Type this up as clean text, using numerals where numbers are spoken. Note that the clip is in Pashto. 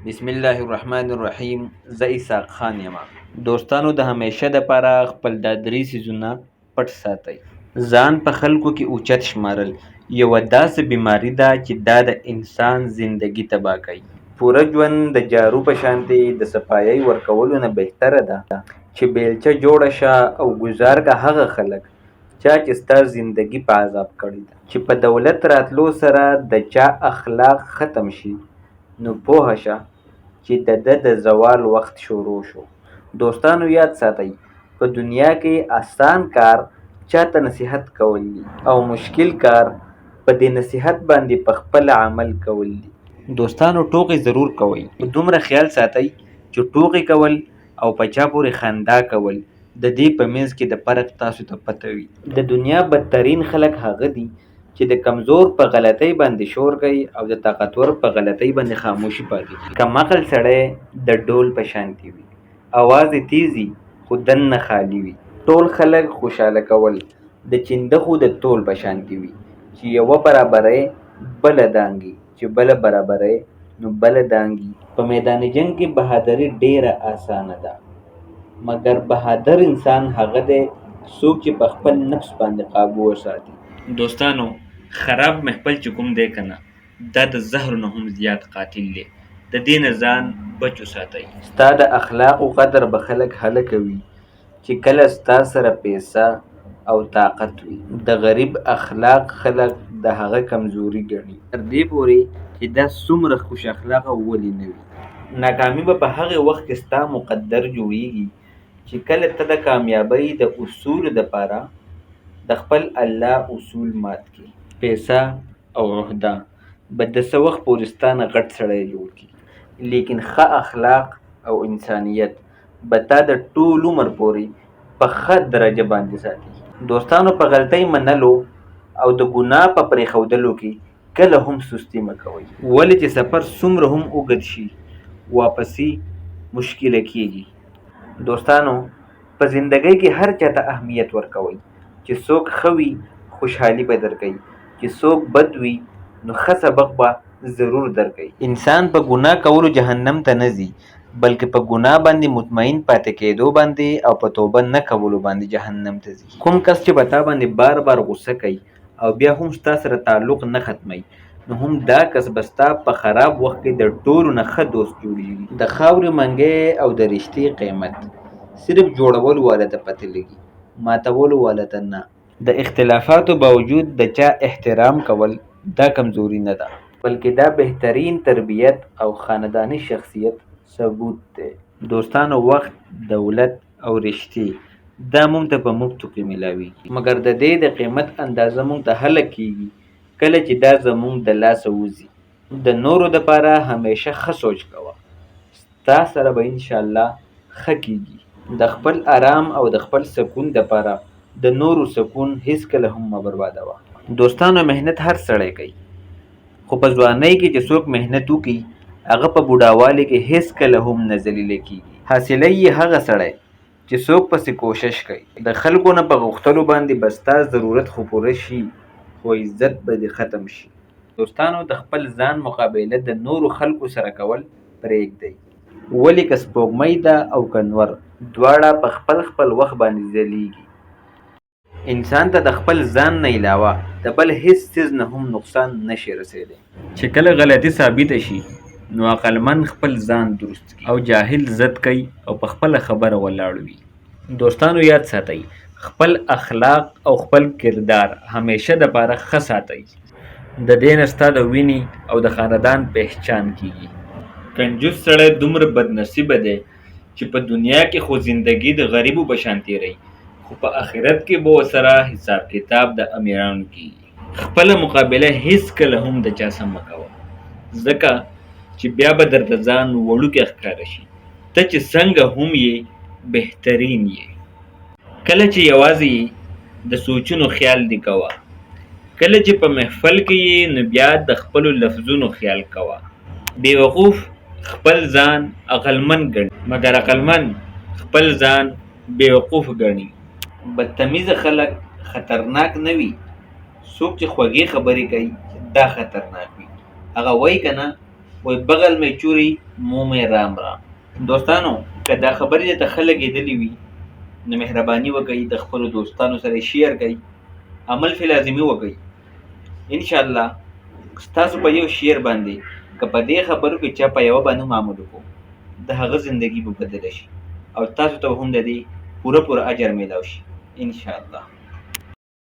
بسم الله الرحمن الرحیم. زه اسحاق خان یم. دوستانو د همیشه دپاره خپل دا درې څیزونه پټ ساتئ. ځان په خلکو کې اوچت شمارل یوه داسې بیماري ده چې دا د انسان زندگی تباه کوي. پوره ژوند د جارو په شانتې د صفایۍ ورکولو نه بهتره ده چې بیلچه جوړه شه او ګزار که هغه خلک چا چې ستا زندگی په عذاب کړې ده. چې په دولت راتلو سره د چا اخلاق ختم شي نو پوهه شه چې د ده د زوال وخت شروع شو. دوستانو یاد ساتئ، په دنیا کې آسان کار چاته نصیحت کول دي او مشکل کار په دې نصیحت باندې په خپل عمل کول دي. دوستانو ټوکې ضرور کوئ، دومره خیال ساتئ چې ټوکې کول او په چا پورې خندا کول د دې په منځ کې د فرق تاسو ته پته وي. د دنیا بدترین خلک هغه دي چې د کمزور په غلطۍ باندې شور کوي او د طاقتور په غلطۍ باندې خاموشي پاتې کېږي. کم عقل سړی د ډول په شانتي وي، اواز یې تیز وي خو دننه خالي وي. ټول خلک خوشحاله کول د چندخو د تول په شانتي وي چې یوه برابرۍ بله دانګي، چې بله برابرۍ نو بله دانګي. په میدان جنګ کې بهادري ډیره اسانه ده، مګر بهادر انسان هغه دی څوک چې په خپل نفس باندې قابو وساتي. دوستانو خراب محفل چې کوم دی که نه، دا د زهر نه هم زیات قاتل دی. د دې نه ځان بچ وساتئ. ستا د اخلاقو قدر به خلک هله کوي چې کله ستا سره پیسه او طاقت وي. د غریب اخلاق خلک د هغه کمزوري ګڼي، تر دې پورې چې دا څومره خوش اخلاقه ولې نه وي. ناکامي به په هغې وخت کې ستا مقدر جوړیږي چې کله ته د کامیابۍ د اصولو دپاره د خپل الله اصول مات کړي. پیسه او عهده به د څه وخت پورې ستا نه غټ سړی جوړ کړي، لیکن ښه اخلاق او انسانیت به تا د ټول عمر پورې په ښه درجه باندې ساتي. دوستانو په غلطۍ منلو او د ګناه په پرېښودلو کې کله هم سستي مه کوئ، ولې چې سفر څومره هم اوږد شي واپسي مشکله کېږي. دوستانو په زندګۍ کې هر چا ته اهمیت ورکوئ، چې څوک ښه وي خوشحالي به درکوي، چې څوک بد وي نو ښه سبق به ضرور درکوي. انسان په ګناه کولو جهنم ته نه ځي، بلکې په ګناه باندې مطمئن پاتې کېدو باندې او په توبه نه کولو باندې جهنم ته ځي. کوم کس چې په تا باندې بار بار غوسه کوي او بیا هم ستا سره تعلق نه ختموي، نو هم دا کس به ستا په خراب وخت کې د ټولو نه ښه دوست جوړېږي. د خاورې منګی او د رشتې قیمت صرف جوړولو والا ته پته لګي، ماتولو والا ته نه. د اختلافاتو باوجود د چا احترام کول دا کمزوري نه ده، بلکې دا بهترین تربیت او خاندانی شخصیت ثبوت دی. دوستانو وخت، دولت او رشتې دا مونږ ته په مفتو کې میلاویږي، مګر د دې د قیمت اندازه مونږ ته هله کېږي کله چې دا زمونږ د لاسه وځي. د نورو دپاره همیشه ښه سوچ کوه، ستا سره به انشاءالله ښه کېږي. د خپل آرام او د خپل سکون دپاره د نورو سکون هیڅکله هم مه بربادوه. دوستانو محنت هر سړی کوي، خو په ځوانۍ کې چې څوک محنت وکړي هغه په بوډاوالي کې هیڅکله هم نه ذلیله کېږي. حاصلی یې هغه سړی چې څوک پسې کوشش کوي. د خلکو نه په غوښتلو باندې به ستا ضرورت خو پوره شي، خو عزت به دې ختم شي. دوستانو د خپل ځان مقابله د نورو خلکو سره کول پرېږدئ، ولې که سپوږمۍ ده او که نور دواړه په خپل خپل وخت باندې ځلیږي. انسان ته د خپل ځان نه علاوه د بل هیڅ څیز نه هم نقصان نشي رسیدی. چې کله غلطي ثابته شي نو عقلمند خپل ځان درست کړي او جاهل ضد کوي او په خپله خبره ولاړ وي. دوستانو یاد ساتئ، خپل اخلاق او خپل کردار همیشه دپاره ښه ساتئ، د دې نه ستا د وینې او د خاندان پهچان کیږي. کنجوس سړی دومره بدنصیبه دی چې په دنیا کې خو زندگی د غریبو په شان تېروي، خو په آخرت کې به ورسره حساب کتاب د امیرانو کېږي. خپله مقابله هیڅکله هم د چا سم مه کوه، ځکه چې بیا به درته ځان وړوکی ښکاره شي. ته چې څنګه هم یې بهترین یې. کله چې یوازې یې د سوچونو خیال دې کوه، کله چې په محفل کې یې نو بیا د خپلو لفظونو خیال کوه. بیوقوف خپل ځان عقلمند ګڼي، مګر عقلمند خپل ځان بیوقوف ګڼي. بدتمیزه خلک خطرناک نه وي، څوک چې خوږې خبرې کوي دا خطرناک وي. هغه وایي که نه وایي بغل مې چوری مو مې رام رام. دوستانو که دا خبرې درته ښه لګېدلې وي نو مهرباني وکړئ د خپلو دوستانو سره شیر کړئ، عمل فی لازمي وکړئ. انشاءالله ستاسو په یو شیر باندې که په دې خبرو کې چا په یوه باندې معمول وکړو د هغه زندگی به بدله شي او تاسو ته هم د دې پوره اجر میلاو شي انشاءالله.